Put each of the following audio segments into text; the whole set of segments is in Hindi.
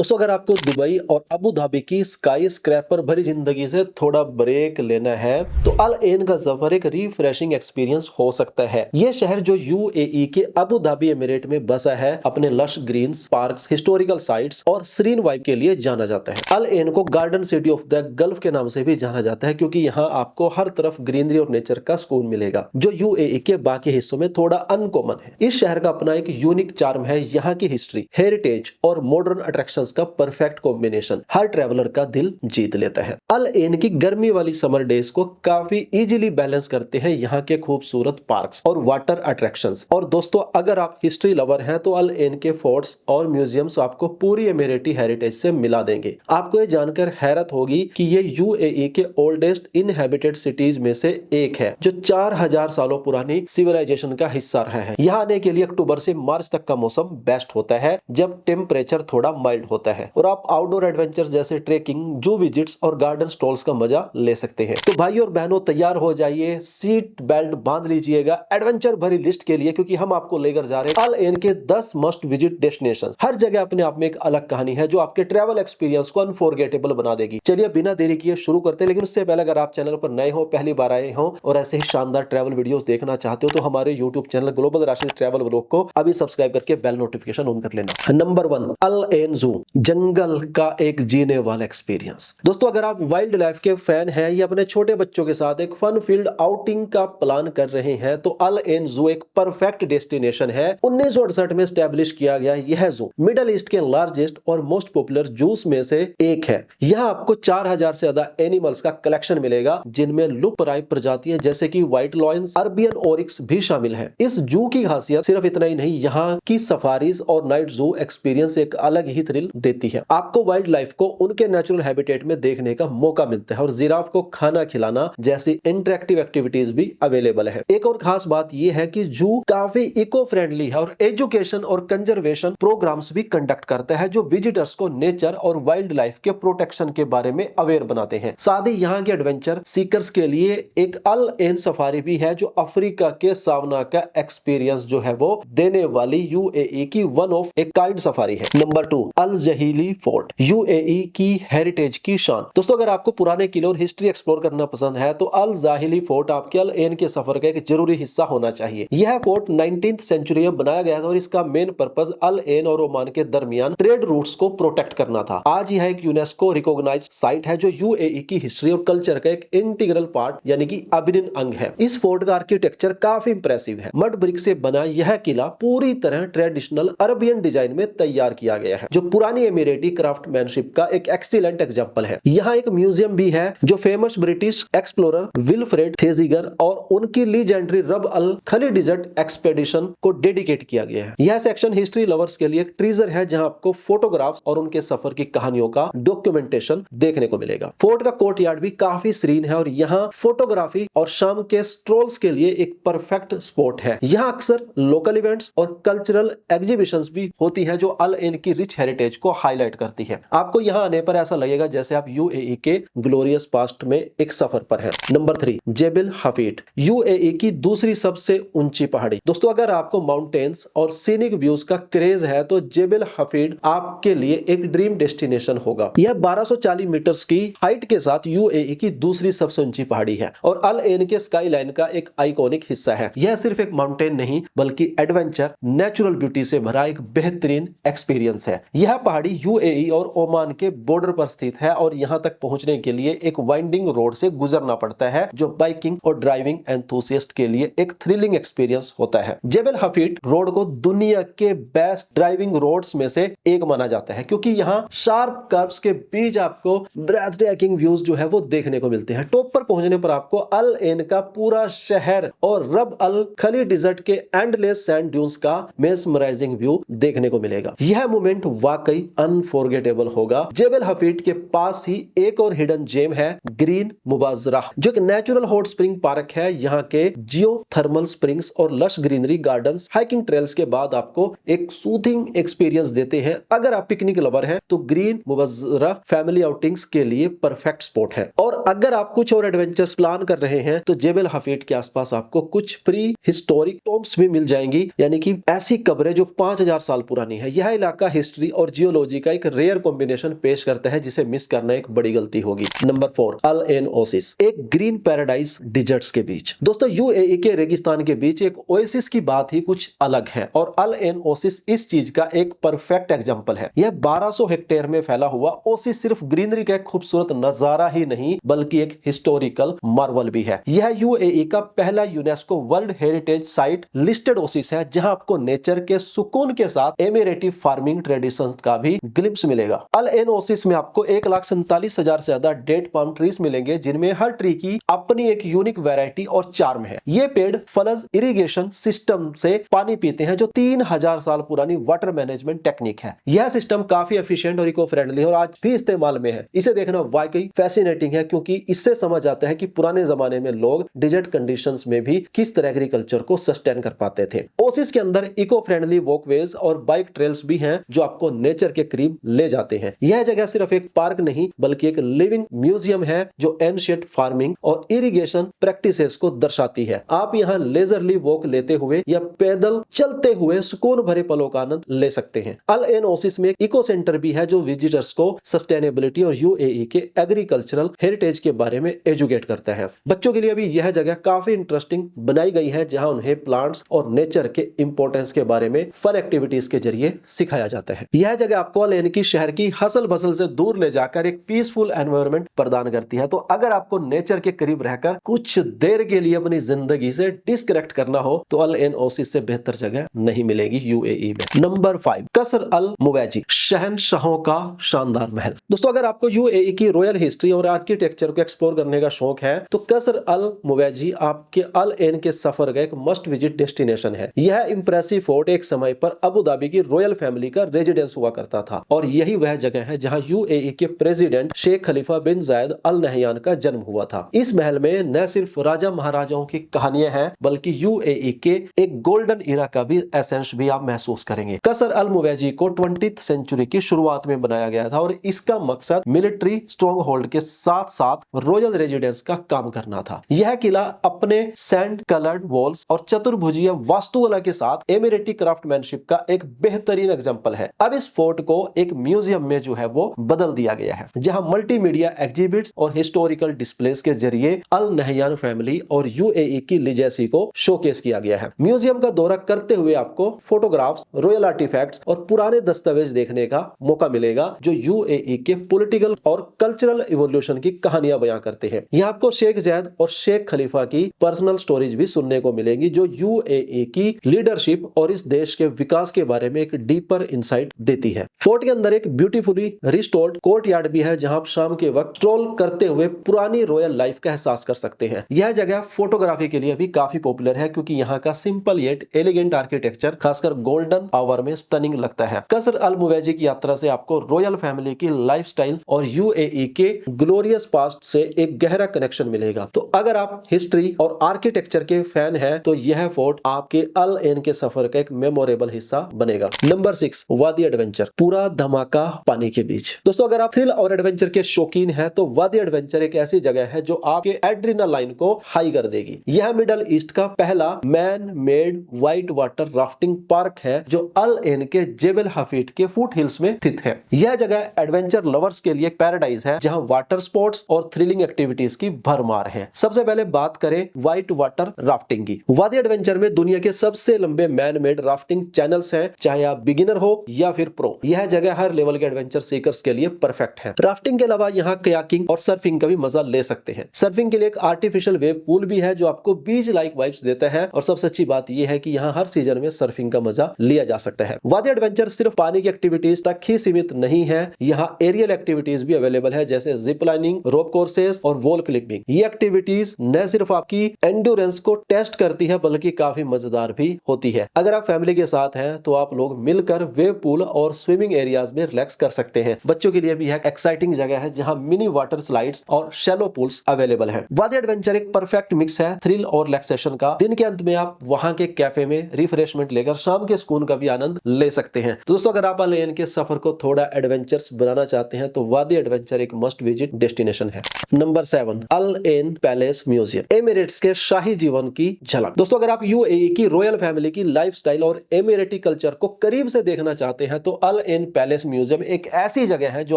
दोस्तों अगर आपको दुबई और अबू धाबी की स्काई स्क्रैपर भरी जिंदगी से थोड़ा ब्रेक लेना है तो अल एन का सफर एक रिफ्रेशिंग एक्सपीरियंस हो सकता है। यह शहर जो यूएई के अबू धाबी एमिरेट में बसा है अपने lush greens, parks, historical sites और सीरीन वाइब के लिए जाना जाता है। अल एन को garden city of the Gulf के नाम से भी जाना जाता है क्योंकि यहाँ आपको हर तरफ ग्रीनरी और नेचर का सुकून मिलेगा जो यूएई के बाकी हिस्सों में थोड़ा अनकॉमन है। इस शहर का अपना एक यूनिक चार्म है। यहाँ की हिस्ट्री, हेरिटेज और मॉडर्न अट्रैक्शन का परफेक्ट कॉम्बिनेशन हर ट्रैवलर का दिल जीत लेता है। अल एन की गर्मी वाली समर डेज को काफी इजीली बैलेंस करते हैं यहाँ के खूबसूरत पार्क्स और वाटर अट्रैक्शंस। और दोस्तों अगर आप हिस्ट्री लवर हैं तो अल एन के फोर्ट्स और म्यूजियम्स आपको पूरी एमिरेटी हेरिटेज से मिला देंगे। आपको ये जानकर हैरत होगी कि ये यूएई के ओल्डेस्ट इनहेबिटेड सिटीज में से एक है जो 4000 सालों पुरानी सिविलाइजेशन का हिस्सा रहा है। यहाँ आने के लिए अक्टूबर से मार्च तक का मौसम बेस्ट होता है जब टेम्परेचर थोड़ा माइल्ड होता है और आप आउटडोर एडवेंचर जैसे ट्रेकिंग, जू विजिट्स और गार्डन स्टॉल्स का मजा ले सकते हैं। तो भाई और बहनों तैयार हो जाइए, सीट बेल्ट बांध लीजिएगा एडवेंचर भरी लिस्ट के लिए क्योंकि हम आपको लेकर जा रहे हैं अल एन के 10 मस्ट विजिट डेस्टिनेशंस। हर जगह अपने आप में एक अलग कहानी है जो आपके ट्रैवल एक्सपीरियंस को अनफॉरगेटेबल बना देगी। चलिए बिना देरी किए शुरू करते हैं, लेकिन उससे पहले अगर आप चैनल पर नए हो, पहली बार आए हो और ऐसे ही शानदार ट्रैवल वीडियोस देखना चाहते हो तो हमारे YouTube channel global Rashid travel vlog को अभी सब्सक्राइब करके बेल नोटिफिकेशन ऑन कर लेना। नंबर 1, अल एन जू, जंगल का एक जीने वाला एक्सपीरियंस। दोस्तों अगर आप वाइल्ड लाइफ के फैन हैं या अपने छोटे बच्चों के साथ एक फन फील्ड आउटिंग का प्लान कर रहे हैं तो अल एन जू एक परफेक्ट डेस्टिनेशन है। 1968 में स्टैब्लिश किया गया यह जू मिडल ईस्ट के लार्जेस्ट और मोस्ट पॉपुलर जूस में से एक है। यहाँ आपको 4000 से ज्यादा एनिमल्स का कलेक्शन मिलेगा जिनमें लुप्तप्राय प्रजातियां जैसे कि व्हाइट लॉयंस, अरबियन ओरिक्स भी शामिल है। इस जू की खासियत सिर्फ इतना ही नहीं, यहाँ की सफारीज और नाइट जू एक्सपीरियंस एक अलग ही थ्रिल देती है। आपको वाइल्ड लाइफ को उनके नेचुरल हैबिटेट में देखने का मौका मिलता है और जिराफ को खाना खिलाना जैसी इंटरेक्टिव एक्टिविटीज भी अवेलेबल है। एक और खास बात यह है कि जू काफी इको फ्रेंडली है और एजुकेशन और कंजर्वेशन प्रोग्राम्स भी कंडक्ट करता है जो विजिटर्स को नेचर और वाइल्ड लाइफ के प्रोटेक्शन के बारे में अवेयर बनाते हैं। साथ ही यहाँ के एडवेंचर सीकर्स के लिए एक अल एन सफारी भी है जो अफ्रीका के सावना का एक्सपीरियंस जो है वो देने वाली यूएई की one of a kind safari है। नंबर 2, अल जहीली फोर्ट, यूएई की हेरिटेज की शान। दोस्तों अगर आपको पुराने किले और हिस्ट्री एक्सप्लोर करना पसंद है तो अल जाहिली फोर्ट आपके अल एन के सफर का एक जरूरी हिस्सा होना चाहिए। यह फोर्ट 19th सेंचुरी में बनाया गया था और इसका मेन पर्पस अल एन और ओमान के दरमियान ट्रेड रूट्स को प्रोटेक्ट करना था। आज यह एक यूनेस्को रिकॉग्नाइज्ड साइट है जो यूएई की हिस्ट्री और कल्चर का एक इंटीग्रल पार्ट यानी कि अभिन्न अंग है। इस फोर्ट का आर्किटेक्चर काफी इंप्रेसिव है। मड ब्रिक से बना यह किला पूरी तरह ट्रेडिशनल अरबियन डिजाइन में तैयार किया गया है जो पुरानी एमिरेटी क्राफ्टमैनशिप का एक एक्सीलेंट एग्जांपल है। यहाँ एक म्यूजियम भी है जो फेमस ब्रिटिश एक्सप्लोरर विल्फ्रेड थेजिगर और उनकी लीजेंडरी रब अल खली डिजर्ट एक्सपेडिशन को डेडिकेट किया गया है। यह सेक्शन हिस्ट्री लवर्स के लिए एक ट्रीजर है जहाँ आपको फोटोग्राफ्स और उनके सफर की कहानियों का डॉक्यूमेंटेशन देखने को मिलेगा। फोर्ट का कोर्टयार्ड भी काफी सीरीन है और यहाँ फोटोग्राफी और शाम के स्ट्रोल्स के लिए एक परफेक्ट स्पॉट है। यहाँ अक्सर लोकल इवेंट्स और कल्चरल एग्जीबिशंस भी होती है जो अल एन की रिच हेरिटेज को हाईलाइट करती है। आपको यहाँ आने पर ऐसा लगेगा जैसे आप यूएई के ग्लोरियस पास्ट में एक सफर पर हैं। नंबर 3, जेबल हफीद, यूएई की दूसरी सबसे ऊंची पहाड़ी। दोस्तों अगर आपको माउंटेन्स और सीनिक व्यूज का क्रेज है तो जेबल हफीद आपके लिए एक ड्रीम डेस्टिनेशन होगा। यह 1240 मीटर्स की हाइट के साथ यूएई की दूसरी सबसे ऊंची पहाड़ी है और अल एन के स्काई लाइन का एक आइकॉनिक हिस्सा है। यह सिर्फ एक माउंटेन नहीं बल्कि एडवेंचर, नेचुरल ब्यूटी से भरा एक बेहतरीन एक्सपीरियंस है। यह पहाड़ी यूएई और ओमान के बॉर्डर पर स्थित है और यहाँ तक पहुंचने के लिए एक वाइंडिंग रोड से गुजरना पड़ता है जो बाइकिंग और ड्राइविंग एंथुसियास्ट के लिए एक थ्रिलिंग एक्सपीरियंस होता है। जेबल हफीद रोड को दुनिया के बेस्ट ड्राइविंग रोड्स में से एक माना जाता है क्योंकि यहाँ शार्प कर्व्स के बीच आपको ब्रेथटेकिंग व्यूज जो है वो देखने को मिलते हैं। टॉप पर पहुंचने पर आपको अल एन का पूरा शहर और रब अल खली डिजर्ट के एंडलेस सैंड ड्यून्स का मेस्मराइजिंग व्यू देखने को मिलेगा। यह मोमेंट वाकई अनफॉरगेटेबल होगा। जेबल हफीद के पास ही एक और हिडन जेम है, ग्रीन मुबाजरा, जो एक नेचुरल हॉट स्प्रिंग पार्क है। यहाँ के जियोथर्मल स्प्रिंग्स और lush greenery gardens hiking trails के बाद आपको एक सूथिंग एक्सपीरियंस देते हैं। अगर आप पिकनिक लवर हैं तो ग्रीन मुबाजरा फैमिली आउटिंग्स के लिए परफेक्ट स्पॉट है। और और अगर आप कुछ और एडवेंचर्स प्लान कर रहे हैं तो जेबल हफीद के आसपास आपको कुछ प्री हिस्टोरिक टॉम्ब्स भी मिल जाएंगी, यानी कि ऐसी कब्रें जो 5000 साल पुरानी है। यह इलाका हिस्ट्री और जियोलॉजी का एक रेयर कॉम्बिनेशन पेश करता है, जिसे मिस करना एक बड़ी गलती होगी। नंबर 4, अल एन ओसिस, एक ग्रीन पैराडाइज डिजर्ट्स के बीच। दोस्तों यूएई के रेगिस्तान के बीच एक ओएसिस की बात ही कुछ अलग है और अल एन ओसिस इस चीज का एक परफेक्ट एग्जांपल है। यह 1200 हेक्टेयर में फैला हुआ ओसिस सिर्फ ग्रीनरी का एक खूबसूरत नजारा ही नहीं बल्कि एक हिस्टोरिकल मार्वल भी है। यह यूएई का पहला UNESCO world heritage site listed Oasis है, जहां आपको नेचर के सुकून के साथ एमिरेटिव फार्मिंग ट्रेडिशंस का भी ग्लिम्स मिलेगा। अल एन ओसिस में आपको 1,47,000 से ज्यादा डेट पाम ट्रीज मिलेंगे, जिनमें हर ट्री की अपनी एक यूनिक वैरायटी और चार्म है। ये पेड़ फलज इरिगेशन सिस्टम से पानी पीते हैं, जो 3000 साल पुरानी वाटर मैनेजमेंट टेक्निक है। यह सिस्टम काफी एफिशिएंट और इको फ्रेंडली है और आज भी इस्तेमाल में है। इसे देखना वाकई फैसिनेटिंग है, क्योंकि इससे समझ आता है कि पुराने जमाने में लोग डिजर्ट कंडीशंस में भी किस तरह एग्रीकल्चर को सस्टेन कर पाते थे। ओसिस के अंदर इको फ्रेंडली वॉकवेज और बाइक ट्रेल्स भी हैं, जो आपको नेचर के करीब ले जाते हैं। यह जगह सिर्फ एक पार्क नहीं बल्कि एक लिविंग म्यूजियम है, जो एंशिएंट फार्मिंग और इरिगेशन प्रैक्टिसेस को दर्शाती है। आप यहाँ लेजरली वॉक लेते हुए या पैदल चलते हुए सुकून भरे पलों का आनंद ले सकते हैं। अल एन ओसिस में एक इको सेंटर भी है, जो विजिटर्स को सस्टेनेबिलिटी और यूएई के एग्रीकल्चरल हेरिटेज के बारे में एजुकेट करता है। बच्चों के लिए भी यह जगह काफी इंटरेस्टिंग बनाई गई है, जहां उन्हें प्लांट्स और नेचर के इंपॉर्टेंस के बारे में फन एक्टिविटीज के जरिए सिखाया जाता है। यह जगह आपको अल एन की शहर की हसल बसल से दूर ले जाकर एक पीसफुल एनवायरनमेंट प्रदान करती है। तो अगर आपको नेचर के करीब रहकर कुछ देर के लिए अपनी जिंदगी से डिस्कनेक्ट करना हो तो अल एन ओसिस से बेहतर जगह नहीं मिलेगी यूएई में। नंबर 5, कसर अल मुवैजी, शहंशाहों का शानदार महल। दोस्तों अगर आपको यूएई की रॉयल हिस्ट्री और आर्किटेक्चर को एक्सप्लोर करने का शौक है तो कसर अल मुवैजी आपके अल एन के सफर का एक मस्ट विजिट डेस्टिनेशन है। यह इंप्रेसिव फोर्ट एक समय पर अबू धाबी की रॉयल फैमिली का रेजिडेंस हुआ करता था और यही वह जगह है जहां यूएई के प्रेसिडेंट शेख खलीफा बिन जायद अल नहयान का जन्म हुआ था। इस महल में न सिर्फ राजा महाराजाओं की कहानियां हैं बल्कि यूएई के एक गोल्डन इरा का भी एसेंस भी आप महसूस करेंगे। कसर अल मुवैजी को 20th सेंचुरी की शुरुआत में बनाया गया था और इसका मकसद मिलिट्री स्ट्रॉन्ग होल्ड के साथ साथ रॉयल रेजिडेंस का काम करना था। यह किला अपने सैंड कलर्ड वॉल्स और चतुर्भुजीय वास्तुकला के साथ एमिरेटी क्राफ्टमैनशिप का एक बेहतरीन एग्जांपल है। अब इस फोर्ट को एक म्यूजियम में जो है वो बदल दिया गया है, जहां मल्टीमीडिया एग्जिबिट्स और हिस्टोरिकल डिस्प्लेस के जरिए अल नहयान फैमिली और यूएई की लिजेसी को शोकेस किया गया है। म्यूजियम का दौरा करते हुए आपको फोटोग्राफ्स, रॉयल आर्टिफैक्ट्स और पुराने दस्तावेज देखने का मौका मिलेगा, जो यूएई के पॉलिटिकल और कल्चरल इवोल्यूशन की कहानियां बयां करते हैं। यहाँ आपको शेख जायद और शेख खलीफा की पर्सनल स्टोरीज भी सुनने को मिलेंगी, जो यूएई की लीडरशिप और इस देश के विकास के बारे में एक डीपर इंसाइट देती है। फोर्ट के अंदर एक ब्यूटीफुली रिस्टोर्ड कोर्टयार्ड भी है, जहां आप शाम के वक्त स्ट्रोल करते हुए पुरानी रॉयल लाइफ का एहसास कर सकते हैं। यह जगह फोटोग्राफी के लिए भी काफी पॉपुलर है, क्योंकि यहाँ का सिंपल येट एलिगेंट आर्किटेक्चर खासकर गोल्डन आवर में स्टनिंग लगता है। कसर अल मुवैजी की यात्रा से आपको रॉयल फैमिली की लाइफस्टाइल और यूएई के ग्लोरियस पास्ट से एक गहरा कनेक्शन मिलेगा। तो अगर आप हिस्ट्री और आर्किटेक्चर के फैन हैं तो यह फोर्ट आपके अल एन के सफर का एक मेमोरेबल हिस्सा बनेगा। नंबर 6, वादी एडवेंचर, पूरा धमाका पानी के बीच। दोस्तों अगर आप थ्रिल और एडवेंचर के शौकीन हैं तो वादी एडवेंचर एक ऐसी जगह है जो आपके एड्रेनालाइन को हाई कर देगी। यह मिडल ईस्ट का पहला man made white water rafting park है, जो अल एन के जेबल हफीद के फुट हिल्स में स्थित है। यह जगह एडवेंचर लवर्स के लिए पैराडाइज है, जहां वाटर स्पोर्ट्स और थ्रिलिंग एक्टिविटीज की भरमार है। सबसे पहले बात करें व्हाइट वाटर राफ्टिंग की। वादी एडवेंचर में दुनिया के सबसे लंबे मैन मेड राफ्टिंग चैनल्स हैं, चाहे आप बिगिनर हो या फिर प्रो। यह जगह हर लेवल के एडवेंचर सीकर्स के लिए परफेक्ट है। राफ्टिंग के अलावा यहाँ कयाकिंग और सर्फिंग का भी मजा ले सकते हैं। सर्फिंग के लिए एक आर्टिफिशियल वेव पूल भी है, जो आपको बीच लाइक वाइब्स देता है और सबसे अच्छी बात यह है कि यहाँ हर सीजन में सर्फिंग का मजा लिया जा सकता है। वादी एडवेंचर सिर्फ पानी की एक्टिविटीज तक ही सीमित नहीं है, यहाँ एरियल एक्टिविटीज भी अवेलेबल है, जैसे जिप लाइनिंग, रोप कोर्सेज और वॉल क्लिपिंग। ये एक्टिविटीज न सिर्फ आपकी एंड्योरेंस को टेस्ट करती है बल्कि काफी मजेदार भी होती है। अगर आप फैमिली के साथ हैं तो आप लोग मिलकर वेव पूल और स्विमिंग एरियाज में रिलैक्स कर सकते हैं। बच्चों के लिए भी यह एक्साइटिंग जगह है, जहां मिनी वाटर स्लाइड्स और शैलो पूल्स अवेलेबल है। वादी एडवेंचर एक परफेक्ट मिक्स है थ्रिल और रिलैक्सेशन का। दिन के अंत में आप वहां के कैफे में रिफ्रेशमेंट लेकर शाम के सुकून का भी आनंद ले सकते हैं। दोस्तों अगर आप अल एन के सफर को थोड़ा एडवेंचरस बनाना चाहते हैं तो वादी एडवेंचर एक मस्ट विजिट डेस्टिनेशन है। नंबर 7 अल एन पैलेस म्यूजियम, एमिरेट्स के शाही जीवन की झलक। दोस्तों अगर आप यूएई की रॉयल फैमिली की लाइफस्टाइल और एमिरेटी कल्चर को करीब से देखना चाहते हैं तो अल एन पैलेस म्यूजियम एक ऐसी जगह है जो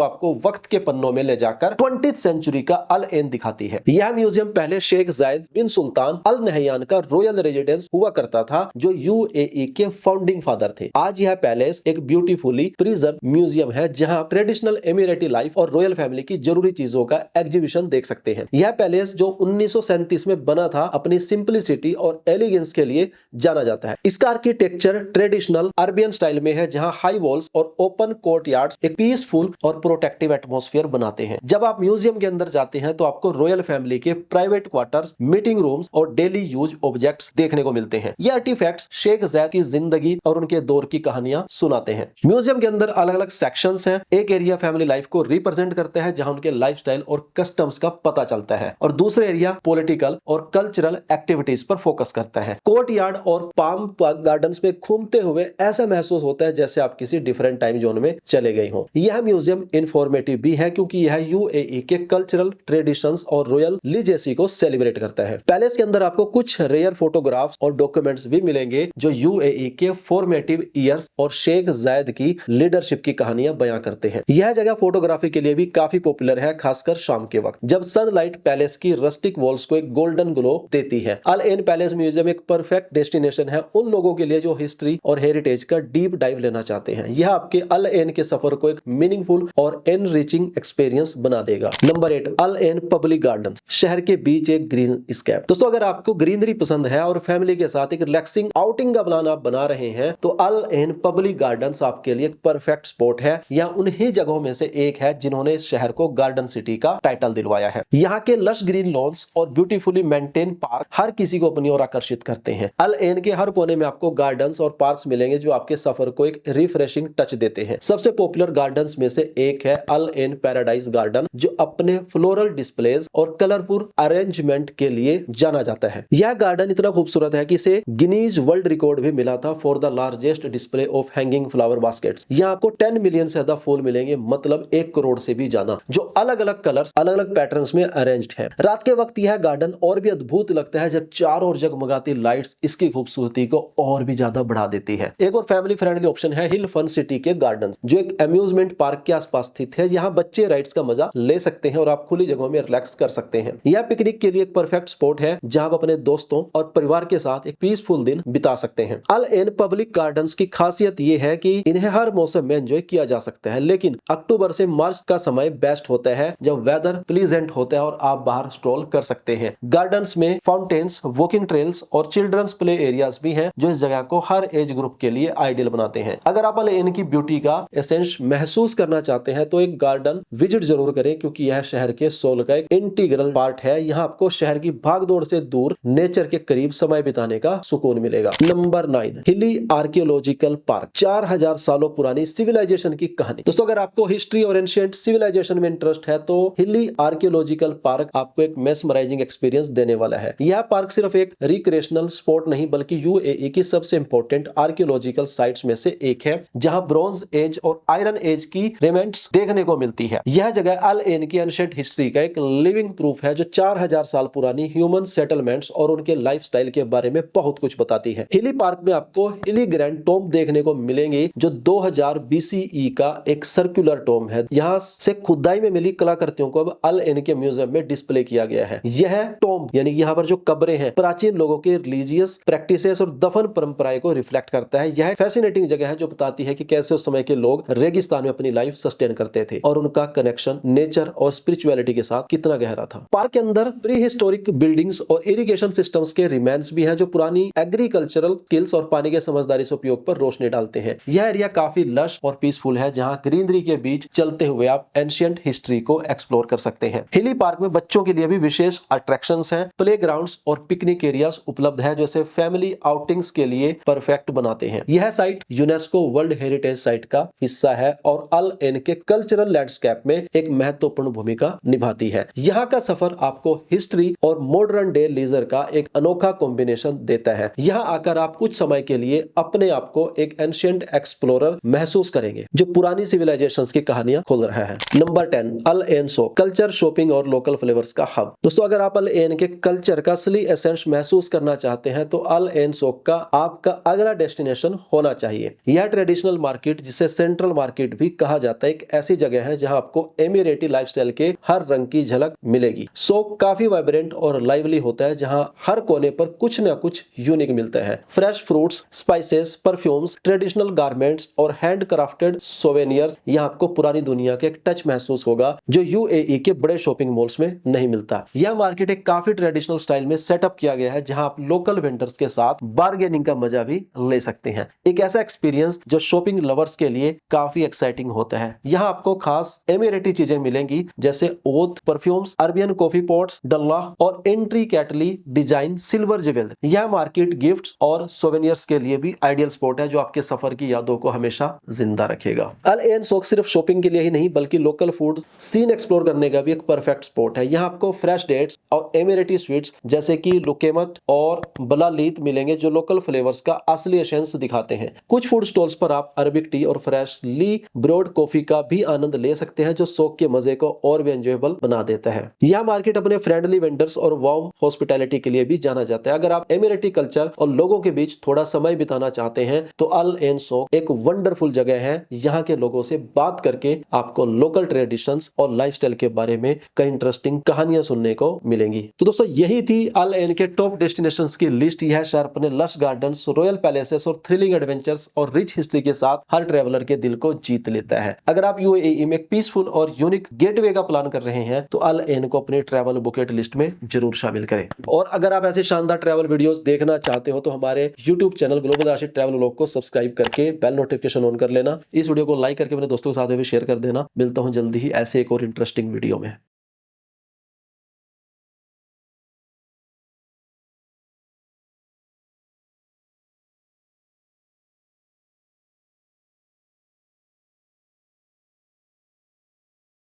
आपको वक्त के पन्नों में ले जाकर 20th सेंचुरी का अल एन दिखाती है। यह म्यूजियम पहले शेख जायद बिन सुल्तान अल नहयान का रॉयल रेजिडेंस हुआ करता था जो यूएई के फाउंडिंग फादर थे। आज यह पैलेस एक ब्यूटीफुली प्रिजर्व म्यूजियम है जहां ट्रेडिशनल एमिरेटी लाइफ और रॉयल फैमिली की जरूरी चीजों का एग्जीबिशन देख सकते हैं। यह पैलेस जो 1937 में बना था अपनी सिंपलिसिटी और एलिगेंस के लिए जाना जाता है। इसका आर्किटेक्चर ट्रेडिशनल अरबियन स्टाइल में है जहां हाई वॉल्स और ओपन कोर्टयार्ड्स एक पीसफुल और प्रोटेक्टिव एटमॉस्फेयर बनाते हैं। जब आप म्यूजियम के अंदर जाते हैं तो आपको रॉयल फैमिली के प्राइवेट क्वार्टर्स, मीटिंग रूम्स और डेली यूज ऑब्जेक्ट्स देखने को मिलते हैं। ये आर्टिफैक्ट्स शेख ज़ैद की जिंदगी और उनके दौर की कहानियां सुनाते हैं। म्यूजियम के अंदर अलग अलग सेक्शंस हैं। एक एरिया फैमिली लाइफ को रिप्रेजेंट करता है जहां उनके लाइफस्टाइल और कस्टम्स का पता चलता है और दूसरा एरिया पॉलिटिकल और कल्चरल एक्टिविटीज पर फोकस करता है। कोर्टयार्ड और पाम गार्डन्स में घूमते हुए ऐसा महसूस होता है जैसे आप किसी डिफरेंट टाइम जोन में चले गए हो। यह म्यूजियम इंफॉर्मेटिव भी है क्योंकि यह यूएई के कल्चरल ट्रेडिशंस और रॉयल लीजेसी को सेलिब्रेट करता है। पैलेस के अंदर आपको कुछ रेयर फोटोग्राफ्स और डॉक्यूमेंट्स भी मिलेंगे जो यूएई के फॉर्मेटिव ईयर्स और शेख जायद की लीडरशिप की कहानियां बयां करते हैं। यह जगह फोटोग्राफी के लिए भी काफी पॉपुलर है, खासकर शाम के वक्त जब सनलाइट पैलेस की रस्टिक वॉल्स को एक गोल्डन ग्लो देती है। अल एन पैलेस म्यूजियम एक परफेक्ट डेस्टिनेशन है उन लोगों के लिए जो हिस्ट्री और हेरिटेज का डीप डाइव लेना चाहते हैं। यह आपके अल एन के सफर को एक मीनिंगफुल और एनरिचिंग एक्सपीरियंस बना देगा। नंबर 8 अल एन पब्लिक गार्डन, शहर के बीच एक ग्रीन स्केप। दोस्तों अगर आपको ग्रीनरी पसंद है और फैमिली के साथ एक रिलैक्सिंग आउटिंग का प्लान आप बना रहे हैं तो अल एन पब्लिक गार्डन्स आपके लिए एक परफेक्ट स्पॉट है। यह उन्हीं जगहों में से एक है जिन्होंने इस शहर को गार्डन सिटी का टाइटल दिलवाया है। यहाँ के लश ग्रीन लॉन्स और ब्यूटीफुली मेंटेन पार्क हर किसी को अपनी ओर आकर्षित करते हैं। अल एन के हर कोने में आपको गार्डन्स और पार्क्स मिलेंगे जो आपके सफर को एक रिफ्रेशिंग टच देते हैं। सबसे पॉपुलर गार्डन्स में से एक है अल एन पैराडाइज गार्डन जो अपने फ्लोरल डिस्प्लेज और कलरफुल अरेंजमेंट के लिए जाना जाता है। यह गार्डन इतना खूबसूरत है कि इसे गिनीज वर्ल्ड रिकॉर्ड भी मिला था for the largest display of hanging flower baskets. यहाँ आपको 10 मिलियन से ज्यादा फूल मिलेंगे, मतलब 1 करोड़ से भी ज्यादा, जो अलग अलग कलर्स अलग अलग पैटर्न्स में अरेंज्ड है। रात के वक्त यह गार्डन और भी अद्भुत लगता है जब चारों ओर जगमगाती लाइट्स इसकी खूबसूरती को और भी ज्यादा बढ़ा देती है। एक और फैमिली फ्रेंडली ऑप्शन है हिल फन सिटी के गार्डन्स जो एक अम्यूजमेंट पार्क के आसपास स्थित है। यहाँ बच्चे राइड्स का मजा ले सकते हैं और आप खुली जगहों में रिलैक्स कर सकते हैं। यह पिकनिक के लिए एक परफेक्ट स्पॉट है जहां आप अपने दोस्तों और परिवार के साथ एक पीसफुल दिन बिता सकते हैं। अल एन पब्लिक गार्डन्स की खासियत यह है कि इन्हें हर मौसम में एंजॉय किया जा सकता है, लेकिन अक्टूबर से मार्च का समय बेस्ट होता है जब वेदर प्लीजेंट होता है और आप बाहर स्ट्रोल कर सकते हैं। गार्डन्स में फाउंटेन्स, वॉकिंग ट्रेल्स और चिल्ड्रंस प्ले एरियाज भी हैं जो इस जगह को हर एज ग्रुप के लिए आइडियल बनाते हैं। अगर आप अल एन की ब्यूटी का एसेंस महसूस करना चाहते हैं तो एक गार्डन विजिट जरूर करें क्योंकि यह शहर के सोल का एक इंटीग्रल पार्ट है। यहाँ आपको शहर की भागदौड़ से दूर नेचर के करीब समय बिताने का सुकून मिलेगा। नंबर 9 हिली आर्कियोलॉजिकल पार्क, 4000 सालों पुरानी सिविलाइजेशन की कहानी। दोस्तों अगर आपको हिस्ट्री और एंशिएंट सिविलाइजेशन में इंटरेस्ट है तो हिली आर्कियोलॉजिकल पार्क आपको एक मेस्मराइजिंग एक्सपीरियंस देने वाला है। यह पार्क सिर्फ एक रिक्रिएशनल स्पॉट नहीं बल्कि यूएई की सबसे इंपॉर्टेंट आर्कियोलॉजिकल साइट्स में से एक है जहां ब्रॉन्ज एज और आयरन एज की रिमेन्ट्स देखने को मिलती है। यह जगह अल एन की एंशिएंट हिस्ट्री का एक लिविंग प्रूफ है जो 4000 साल पुरानी ह्यूमन सेटलमेंट्स और उनके लाइफस्टाइल के बारे में बहुत कुछ बताती है। हिली पार्क में आपको हिली ग्रैंड टॉम्ब देखने को मिलेंगे जो 2000 BCE का एक सर्कुलर टॉम्ब है। यहाँ से खुदाई में मिली कलाकृतियों को अब अल एन के म्यूजियम में डिस्प्ले किया गया है। यह टॉम्ब यानी यहाँ पर जो कब्रें हैं प्राचीन लोगों के रिलीजियस प्रैक्टिसेस और दफन परंपराएं को रिफ्लेक्ट करता है। यह फैसिनेटिंग जगह है जो बताती है कि कैसे उस समय के लोग रेगिस्तान में अपनी लाइफ सस्टेन करते थे और उनका कनेक्शन नेचर और स्पिरिचुअलिटी के साथ कितना गहरा था। पार्क के अंदर प्री हिस्टोरिक बिल्डिंग्स और इरिगेशन सिस्टम्स के रिमेन्स भी हैं जो पुरानी एग्रीकल्चरल स्किल्स और पानी के समझदारी से उपयोग पर रोशनी डालते हैं। यह एरिया काफी लश और पीसफुल है जहां ग्रीनरी के बीच चलते हुए आप एंशिएंट हिस्ट्री को एक्सप्लोर कर सकते हैं। हिली पार्क में बच्चों के लिए भी विशेष अट्रैक्शंस हैं, प्लेग्राउंड्स और पिकनिक एरियाज उपलब्ध है जो इसे फैमिली आउटिंग्स के लिए परफेक्ट बनाते हैं। यह site UNESCO world heritage site का हिस्सा है और अल एन के कल्चरल लैंडस्केप में एक महत्वपूर्ण भूमिका निभाती है। यहाँ का सफर आपको हिस्ट्री और मॉडर्न डे लीजर का एक अनोखा कॉम्बिनेशन देता है। यहाँ आकर आप कुछ समय के लिए अपने आप को एक एंशिएंट एक्सप्लोरर महसूस करेंगे जो पुरानी सिविलाइजेशंस की कहानियां खोल रहा है। नंबर 10 अल एन सो कल्चर, शॉपिंग और लोकल फ्लेवर्स का हब। दोस्तों अगर आप अल एन के कल्चर का असली एसेंस महसूस करना चाहते हैं तो अल एन सोक का आपका अगला डेस्टिनेशन होना चाहिए। यह ट्रेडिशनल मार्केट, जिसे सेंट्रल मार्केट भी कहा जाता है, एक ऐसी जगह है जहां आपको एमिरेटी लाइफस्टाइल के हर रंग की झलक मिलेगी। सोक काफी वाइब्रेंट और लाइवली होता है, जहां हर कोने पर कुछ न कुछ यूनिक मिलता है। Fresh fruits, spices, perfumes, traditional garments और हैंड क्राफ्टेड सोवेनियर्स। यहाँ आपको पुरानी दुनिया के एक टच महसूस होगा जो यूएई के बड़े शॉपिंग मॉल्स में नहीं मिलता। यह मार्केट एक काफी ट्रेडिशनल स्टाइल में सेटअप किया गया है, जहां आप लोकल वेंडर्स के साथ बार्गेनिंग का मजा भी ले सकते हैं। एक ऐसा एक्सपीरियंस जो शॉपिंग लवर्स के लिए काफी एक्साइटिंग होता है। यहाँ आपको खास एमिरेटी चीजें मिलेंगी, जैसे oud, perfumes, Arabian coffee pots, डल्ला और इंट्रिकेटली डिजाइन सिल्वर ज्वेलरी। यह मार्केट गिफ्ट्स और सोवेनियर्स के लिए भी आइडियल स्पॉट है, जो आपके सफर की यादों को हमेशा जिंदा रखेगा। अल एन सोक सिर्फ शॉपिंग के लिए ही नहीं, बल्कि लोकल फूड सीन एक्सप्लोर करने का भी एक परफेक्ट स्पॉट है। यहाँ आपको फ्रेश डेट्स और एमिरेटी स्वीट्स जैसे कि लुकेमत और बलालीत मिलेंगे, जो लोकल फ्लेवर्स का असली एसेंस दिखाते हैं। कुछ फूड स्टॉल्स पर आप अरबिक टी और फ्रेशली ब्रोड कॉफी का भी आनंद ले सकते हैं, जो सोक के मजे को और भी एंजॉयबल बना देता है। यह मार्केट अपने फ्रेंडली वेंडर्स और वार्म हॉस्पिटैलिटी के लिए भी जाना जाता है। अगर आप एमिरेटी कल्चर और लोगों के बीच थोड़ा समय बिताना चाहते हैं तो अल एन सोक एक वंडरफुल जगह है। यहाँ के लोगों से बात करके आपको लोकल ट्रेडिशंस और लाइफस्टाइल के बारे में कई इंटरेस्टिंग कहानियां सुनने को मिलेंगी। तो दोस्तों यही थी अल एन के टॉप डेस्टिनेशंस की लिस्ट। यह शहर अपने लश गार्डन्स, रॉयल पैलेसेस और थ्रिलिंग एडवेंचर्स और रिच हिस्ट्री के साथ हर ट्रैवलर के दिल को जीत लेता है। अगर आप यूएई में एक पीसफुल और यूनिक गेटवे का प्लान कर रहे हैं तो अल एन को अपने ट्रैवल बुकेट लिस्ट में जरूर शामिल करें। और अगर आप ऐसे शानदार ट्रैवल वीडियोस देखना चाहते हो तो हमारे यूट्यूब चैनल ग्लोबल आशिक ट्रैवल व्लॉग को सब्सक्राइब करके बेल नोटिफिकेशन ऑन कर लेना। इस वीडियो को लाइक करके अपने दोस्तों के साथ भी शेयर कर देना। मिलता हूं जल्दी ही ऐसे एक और इंटरेस्टिंग वीडियो में।